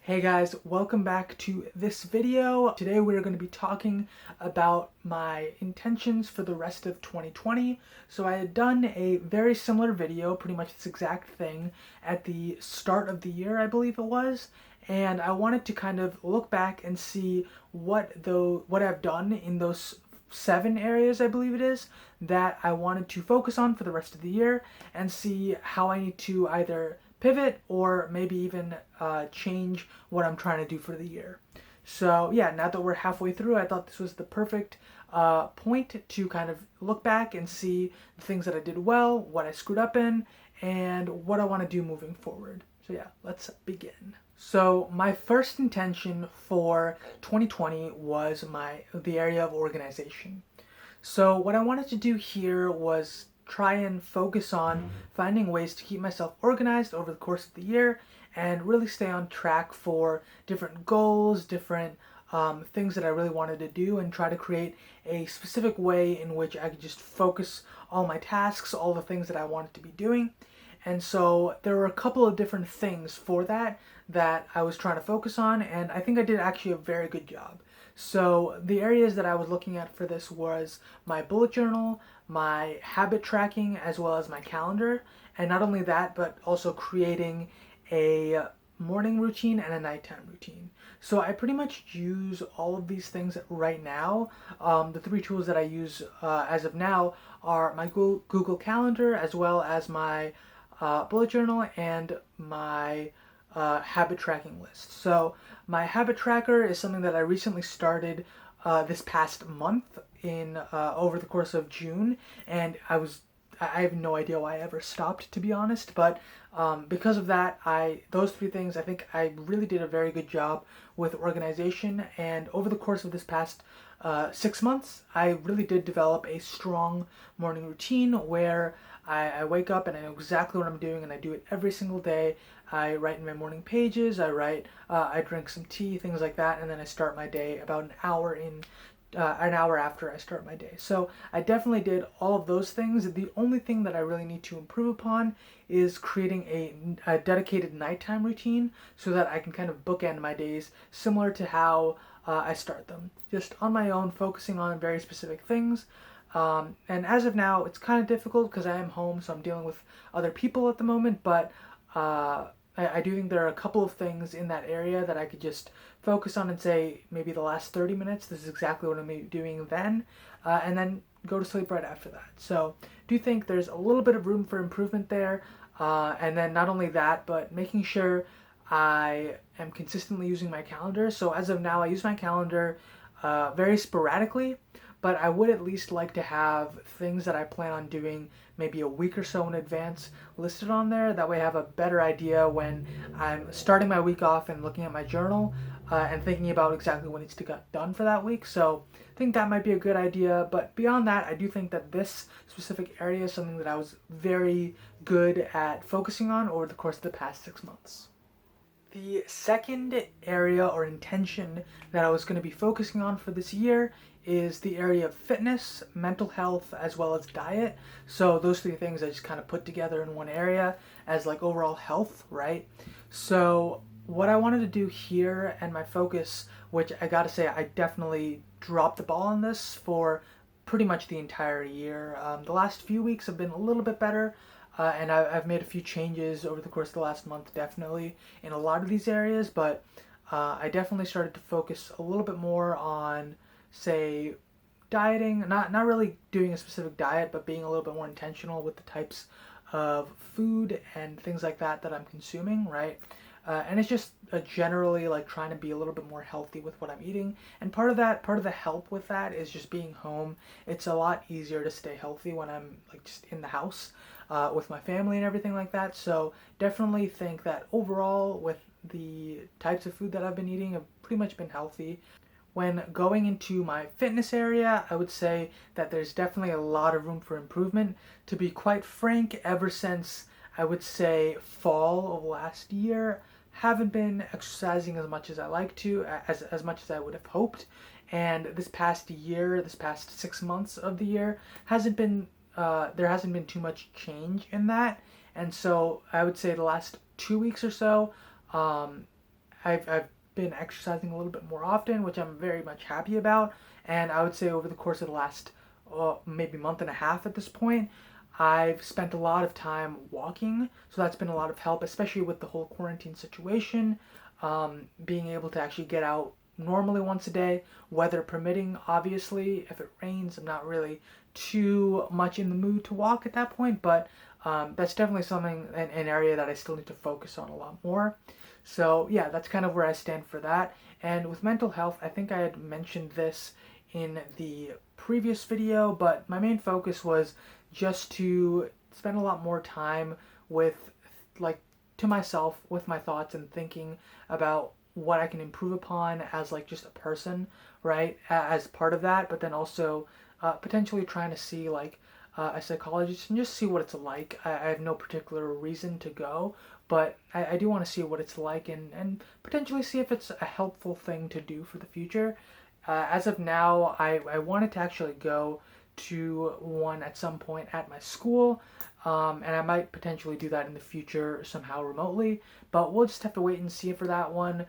Hey guys, welcome back to this video. Today we're going to be talking about my intentions for the rest of 2020. So I had done a very similar video, pretty much this exact thing, at the start of the year, I believe it was. And I wanted to kind of look back and see what I've done in those 7 areas, I believe it is, that I wanted to focus on for the rest of the year and see how I need to either pivot or maybe even change what I'm trying to do for the year. So yeah, now that we're halfway through, I thought this was the perfect point to kind of look back and see the things that I did well, what I screwed up in, and what I want to do moving forward. So yeah, let's begin. So my first intention for 2020 was the area of organization. So what I wanted to do here was try and focus on finding ways to keep myself organized over the course of the year and really stay on track for different goals, different things that I really wanted to do, and try to create a specific way in which I could just focus all my tasks, all the things that I wanted to be doing. And so there were a couple of different things for that I was trying to focus on, and I think I did actually a very good job. So the areas that I was looking at for this was my bullet journal, my habit tracking, as well as my calendar. And not only that, but also creating a morning routine and a nighttime routine. So I pretty much use all of these things right now. The 3 tools that I use as of now are my Google Calendar, as well as my bullet journal and my habit tracking list. So my habit tracker is something that I recently started this past month in over the course of June, and I have no idea why I ever stopped, to be honest, but because of that, those 3 things, I think I really did a very good job with organization, and over the course of this past 6 months, I really did develop a strong morning routine where I wake up and I know exactly what I'm doing, and I do it every single day. I write in my morning pages, I drink some tea, things like that, and then I start my day about an hour after I start my day. So I definitely did all of those things. The only thing that I really need to improve upon is creating a dedicated nighttime routine so that I can kind of bookend my days similar to how I start them. Just on my own, focusing on very specific things. And as of now, it's kind of difficult because I am home, so I'm dealing with other people at the moment, but I do think there are a couple of things in that area that I could just focus on and say maybe the last 30 minutes, this is exactly what I'm doing then, and then go to sleep right after that. So do think there's a little bit of room for improvement there, and then not only that, but making sure I am consistently using my calendar. So as of now, I use my calendar very sporadically, but I would at least like to have things that I plan on doing maybe a week or so in advance listed on there. That way I have a better idea when I'm starting my week off and looking at my journal and thinking about exactly what needs to get done for that week. So I think that might be a good idea. But beyond that, I do think that this specific area is something that I was very good at focusing on over the course of the past 6 months. The second area or intention that I was going to be focusing on for this year is the area of fitness, mental health, as well as diet. So those 3 things I just kind of put together in one area as like overall health, right? So what I wanted to do here and my focus, which I gotta say I definitely dropped the ball on this for pretty much the entire year. The last few weeks have been a little bit better, and I've made a few changes over the course of the last month, definitely in a lot of these areas, but I definitely started to focus a little bit more on, say, dieting, not really doing a specific diet, but being a little bit more intentional with the types of food and things like that I'm consuming, right? And it's just generally like trying to be a little bit more healthy with what I'm eating. And part of the help with that is just being home. It's a lot easier to stay healthy when I'm like just in the house with my family and everything like that. So definitely think that overall with the types of food that I've been eating, I've pretty much been healthy. When going into my fitness area, I would say that there's definitely a lot of room for improvement. To be quite frank, ever since I would say fall of last year, haven't been exercising as much as I like to, as much as I would have hoped. And this past year, this past 6 months of the year, hasn't been there hasn't been too much change in that. And so I would say the last 2 weeks or so, I've been exercising a little bit more often, which I'm very much happy about. And I would say over the course of the last maybe month and a half at this point, I've spent a lot of time walking, so that's been a lot of help, especially with the whole quarantine situation. Being able to actually get out normally once a day, weather permitting, obviously. If it rains, I'm not really too much in the mood to walk at that point, but that's definitely something, an area that I still need to focus on a lot more. So yeah, that's kind of where I stand for that. And with mental health, I think I had mentioned this in the previous video, but my main focus was just to spend a lot more time with, like, to myself, with my thoughts and thinking about what I can improve upon as like just a person, right? As part of that, but then also potentially trying to see like a psychologist and just see what it's like. I have no particular reason to go, but I do want to see what it's like and potentially see if it's a helpful thing to do for the future. As of now, I wanted to actually go to one at some point at my school, and I might potentially do that in the future somehow remotely, but we'll just have to wait and see for that one.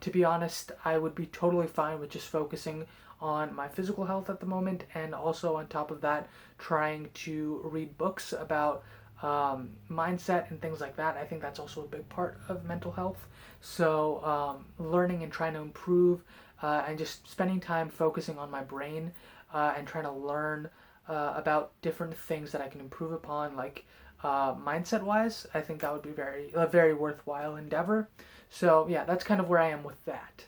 To be honest, I would be totally fine with just focusing on my physical health at the moment, and also on top of that, trying to read books about mindset and things like that. I think that's also a big part of mental health. So, learning and trying to improve, and just spending time focusing on my brain, and trying to learn about different things that I can improve upon, like mindset wise. I think that would be a very worthwhile endeavor. So, yeah, that's kind of where I am with that.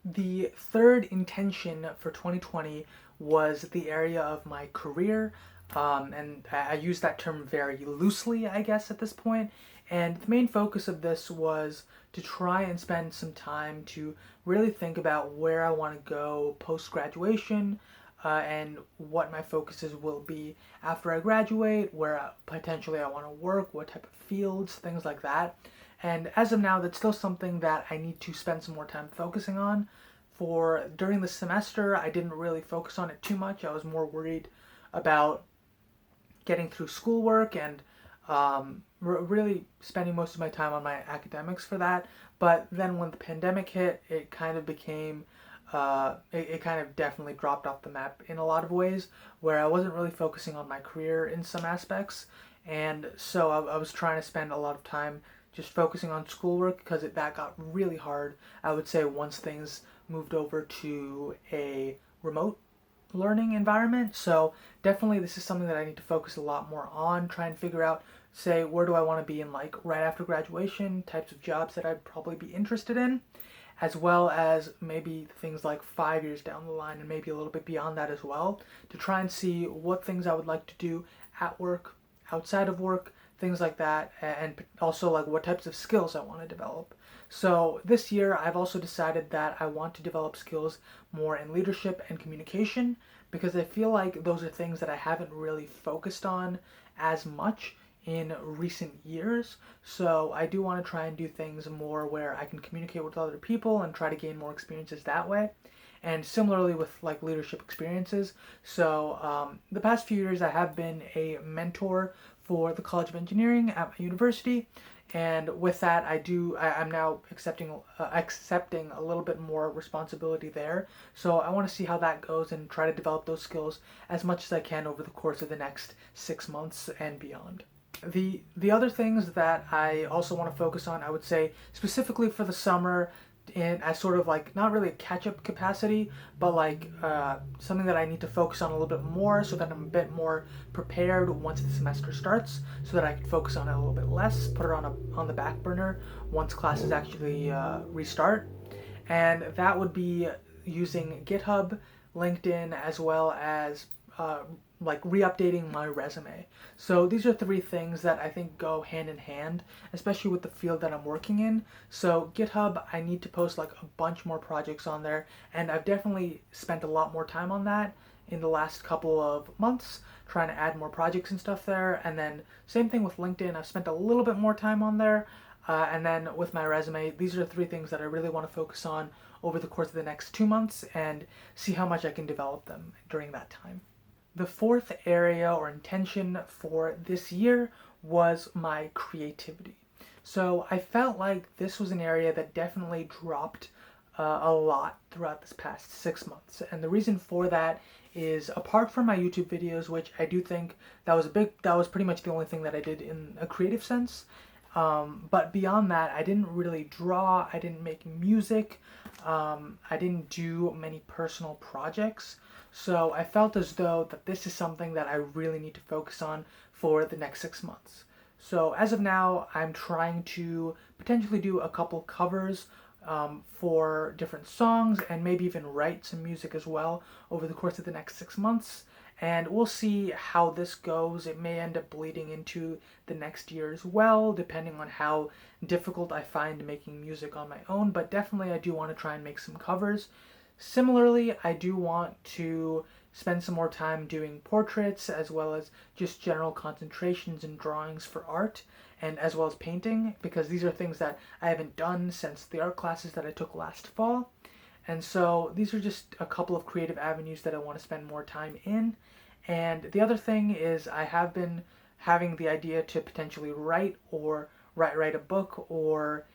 The third intention for 2020 was the area of my career, and I use that term very loosely, I guess, at this point. And the main focus of this was to try and spend some time to really think about where I want to go post graduation, and what my focuses will be after I graduate, where potentially I want to work, what type of fields, things like that. And as of now, that's still something that I need to spend some more time focusing on. For during the semester, I didn't really focus on it too much. I was more worried about getting through schoolwork and really spending most of my time on my academics for that. But then when the pandemic hit, it kind of became, it kind of definitely dropped off the map in a lot of ways, where I wasn't really focusing on my career in some aspects. And so I was trying to spend a lot of time just focusing on schoolwork, because that got really hard, I would say, once things moved over to a remote learning environment. So definitely this is something that I need to focus a lot more on, try and figure out, say, where do I want to be in like right after graduation, types of jobs that I'd probably be interested in, as well as maybe things like 5 years down the line and maybe a little bit beyond that as well, to try and see what things I would like to do at work, outside of work, things like that, and also like what types of skills I want to develop. So this year I've also decided that I want to develop skills more in leadership and communication, because I feel like those are things that I haven't really focused on as much in recent years. So I do want to try and do things more where I can communicate with other people and try to gain more experiences that way. And similarly with like leadership experiences. So the past few years I have been a mentor for the College of Engineering at my university, and with that I'm now accepting a little bit more responsibility there. So I want to see how that goes and try to develop those skills as much as I can over the course of the next 6 months and beyond. The other things that I also want to focus on, I would say specifically for the summer, in as sort of like not really a catch-up capacity, but like something that I need to focus on a little bit more, so that I'm a bit more prepared once the semester starts, so that I can focus on it a little bit less, put it on the back burner once classes actually restart. And that would be using GitHub, LinkedIn, as well as like re-updating my resume. So these are three things that I think go hand in hand, especially with the field that I'm working in. So GitHub, I need to post like a bunch more projects on there, and I've definitely spent a lot more time on that in the last couple of months, trying to add more projects and stuff there. And then same thing with LinkedIn, I've spent a little bit more time on there. And then with my resume, these are the three things that I really want to focus on over the course of the next 2 months, and see how much I can develop them during that time. The fourth area or intention for this year was my creativity. So I felt like this was an area that definitely dropped a lot throughout this past 6 months. And the reason for that is, apart from my YouTube videos, which I do think that was pretty much the only thing that I did in a creative sense. But beyond that, I didn't really draw, I didn't make music, I didn't do many personal projects. So I felt as though that this is something that I really need to focus on for the next 6 months. So as of now, I'm trying to potentially do a couple covers for different songs, and maybe even write some music as well over the course of the next 6 months. And we'll see how this goes. It may end up bleeding into the next year as well, depending on how difficult I find making music on my own. But definitely, I do want to try and make some covers. Similarly, I do want to spend some more time doing portraits, as well as just general concentrations and drawings for art, and as well as painting, because these are things that I haven't done since the art classes that I took last fall. And so these are just a couple of creative avenues that I want to spend more time in. And the other thing is, I have been having the idea to potentially write a book or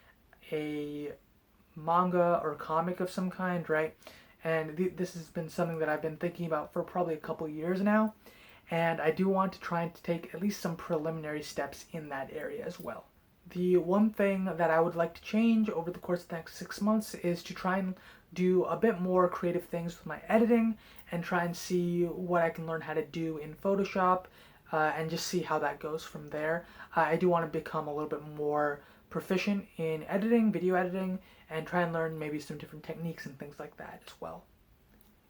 a manga or comic of some kind, right? And this has been something that I've been thinking about for probably a couple years now. And I do want to try and take at least some preliminary steps in that area as well. The one thing that I would like to change over the course of the next 6 months is to try and do a bit more creative things with my editing, and try and see what I can learn how to do in Photoshop, and just see how that goes from there. I do want to become a little bit more proficient in editing, video editing, and try and learn maybe some different techniques and things like that as well.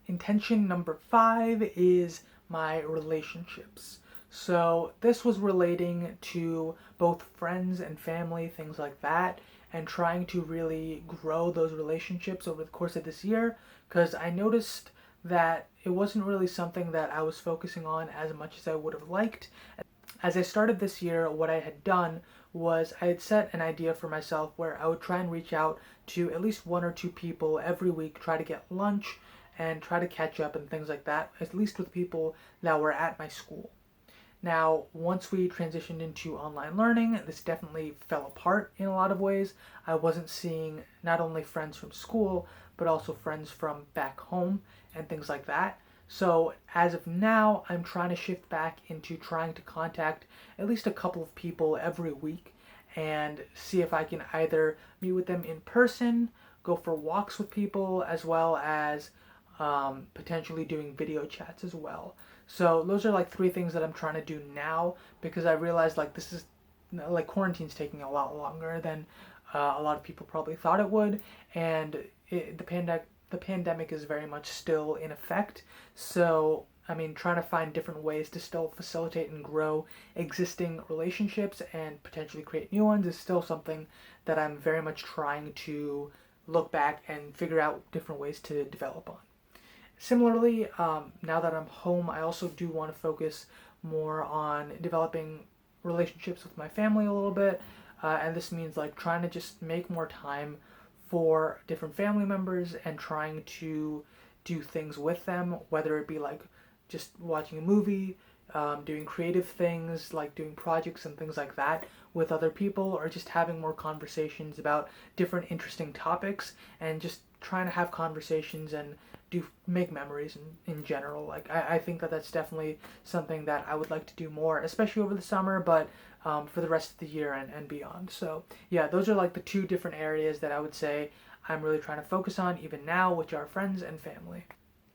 Intention number 5 is my relationships. So this was relating to both friends and family, things like that, and trying to really grow those relationships over the course of this year, because I noticed that it wasn't really something that I was focusing on as much as I would have liked. As I started this year, what I had done was I had set an idea for myself where I would try and reach out to at least 1 or 2 people every week, try to get lunch and try to catch up and things like that, at least with people that were at my school. Now, once we transitioned into online learning, this definitely fell apart in a lot of ways. I wasn't seeing not only friends from school, but also friends from back home and things like that. So as of now, I'm trying to shift back into trying to contact at least a couple of people every week, and see if I can either meet with them in person, go for walks with people, as well as potentially doing video chats as well. So those are like 3 things that I'm trying to do now, because I realized like this is like quarantine's taking a lot longer than a lot of people probably thought it would, and the pandemic is very much still in effect. So I mean, trying to find different ways to still facilitate and grow existing relationships and potentially create new ones is still something that I'm very much trying to look back and figure out different ways to develop on. Similarly, now that I'm home, I also do want to focus more on developing relationships with my family a little bit, and this means like trying to just make more time for different family members and trying to do things with them, whether it be like just watching a movie, doing creative things like doing projects and things like that with other people, or just having more conversations about different interesting topics, and just trying to have conversations and make memories in general. Like I think that that's definitely something that I would like to do more, especially over the summer, but for the rest of the year and beyond. So yeah, those are like the 2 different areas that I would say I'm really trying to focus on even now, which are friends and family.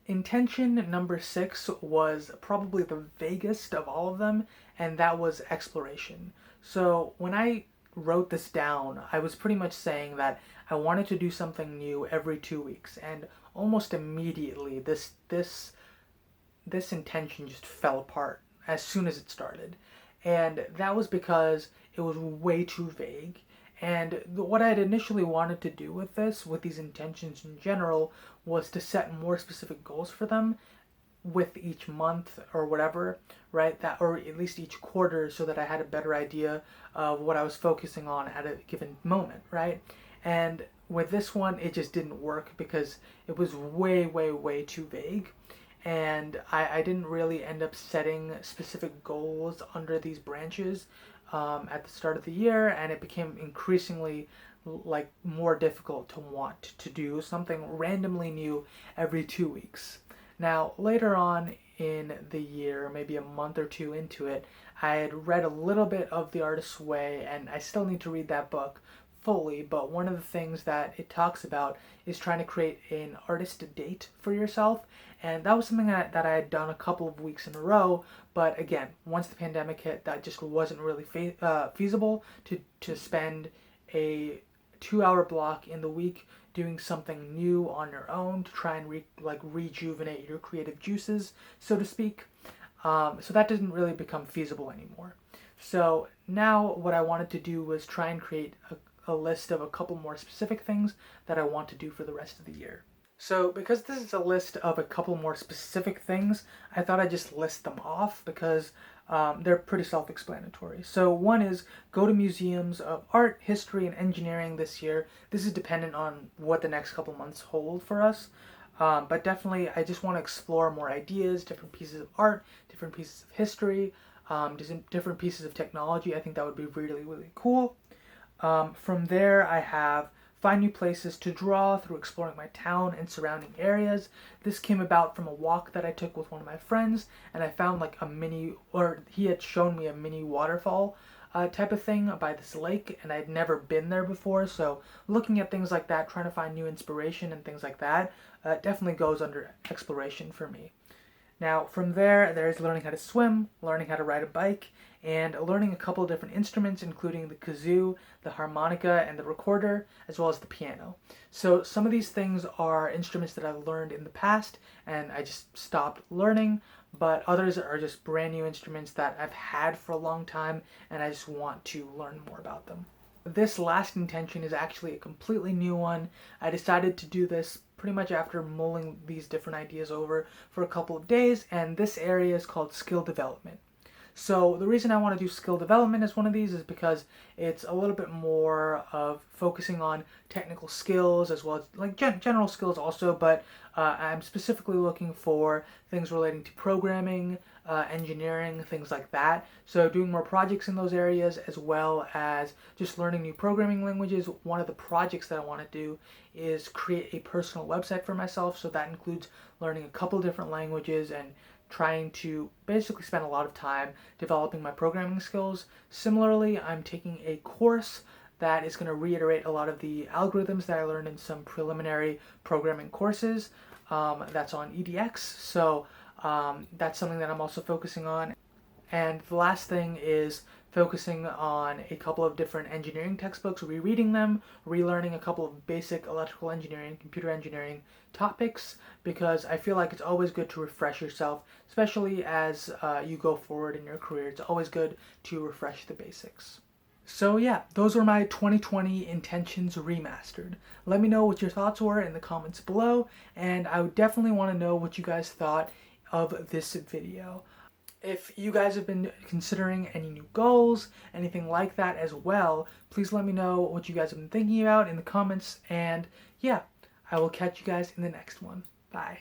Intention number 6 was probably the vaguest of all of them, and that was exploration. So when I wrote this down, I was pretty much saying that I wanted to do something new every 2 weeks, and almost immediately this intention just fell apart as soon as it started. And that was because it was way too vague. And what I had initially wanted to do with these intentions in general, was to set more specific goals for them with each month or whatever, right? That, or at least each quarter, so that I had a better idea of what I was focusing on at a given moment, right? And with this one, it just didn't work because it was way, way, way too vague. And I didn't really end up setting specific goals under these branches. at the start of the year, and it became increasingly like more difficult to want to do something randomly new every 2 weeks. Now, later on in the year, maybe a month or two into it, I had read a little bit of The Artist's Way, and I still need to read that book fully, but one of the things that it talks about is trying to create an artist date for yourself, and that was something that I had done a couple of weeks in a row, but again, once the pandemic hit, that just wasn't really feasible to spend a 2 hour block in the week doing something new on your own to try and rejuvenate your creative juices, so to speak. So that didn't really become feasible anymore. So now what I wanted to do was try and create a list of a couple more specific things that I want to do for the rest of the year. So because this is a list of a couple more specific things, I thought I'd just list them off because they're pretty self-explanatory. So one is go to museums of art, history, and engineering this year. This is dependent on what the next couple months hold for us. But definitely I just want to explore more ideas, different pieces of art, different pieces of history, different pieces of technology. I think that would be really, really cool. From there, I have find new places to draw through exploring my town and surrounding areas. This came about from a walk that I took with one of my friends, and I found he had shown me a mini waterfall type of thing by this lake, and I'd never been there before, so looking at things like that, trying to find new inspiration and things like that, definitely goes under exploration for me. Now, from there's learning how to swim, learning how to ride a bike, and learning a couple of different instruments, including the kazoo, the harmonica, and the recorder, as well as the piano. So some of these things are instruments that I've learned in the past, and I just stopped learning, but others are just brand new instruments that I've had for a long time, and I just want to learn more about them. This last intention is actually a completely new one. I decided to do this pretty much after mulling these different ideas over for a couple of days, and this area is called skill development. So the reason I want to do skill development as one of these is because it's a little bit more of focusing on technical skills as well as like general skills also, but I'm specifically looking for things relating to programming, engineering, things like that. So doing more projects in those areas as well as just learning new programming languages. One of the projects that I want to do is create a personal website for myself. So that includes learning a couple different languages and trying to basically spend a lot of time developing my programming skills. Similarly, I'm taking a course that is going to reiterate a lot of the algorithms that I learned in some preliminary programming courses. That's on EDX, so that's something that I'm also focusing on. And the last thing is focusing on a couple of different engineering textbooks, rereading them, relearning a couple of basic electrical engineering, computer engineering topics, because I feel like it's always good to refresh yourself, especially as you go forward in your career. It's always good to refresh the basics. So yeah, those were my 2020 intentions remastered. Let me know what your thoughts were in the comments below, and I would definitely want to know what you guys thought of this video. If you guys have been considering any new goals, anything like that as well, please let me know what you guys have been thinking about in the comments, and yeah, I will catch you guys in the next one. Bye.